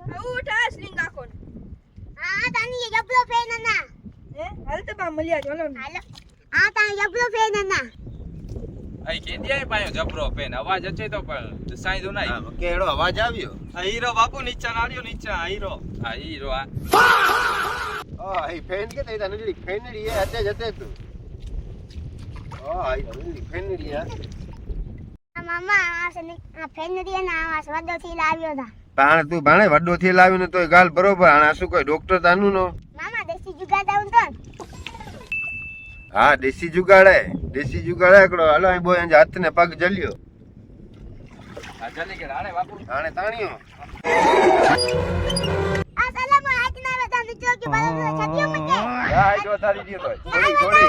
ઉઠા સ્લિંગ આખો આ તાની જબલો ફેન ના હાલ તો બા મળ્યા ચાલો હાલો આ તાની જબલો ફેન ના આઈ કે દિયા પાયો જબરો પેન અવાજ અચે તો પણ સાઈદો નાઈ હા કેડો અવાજ આવ્યો આ હીરો બાપુ નીચે નાડ્યો નીચે આ હીરો આ એ ફેન કે તઈ તને ફેનડી હે હતે જતે તું એ ફેનડી હે મામા આ ફેન નદી ના આ સ્વાદો થી લાવ્યો તા તાણ તું ભાણે વડો થી લાવ્યો ને તોય ગાલ બરોબર આ શું કોઈ ડોક્ટર તાનું નો મામા દેશી જુગાડ આવું તો હા દેશી જુગાડે એકડો હાલો અહીં બોય હાથ ને પગ જલ્યો આ જલ્દી કે રાણે બાપુ તાણે તાણ્યો આ સાલા માં હાથ ના બતા નીચો કે બરાબર છડિયો મને આ જો તારી દીયો તો થોડી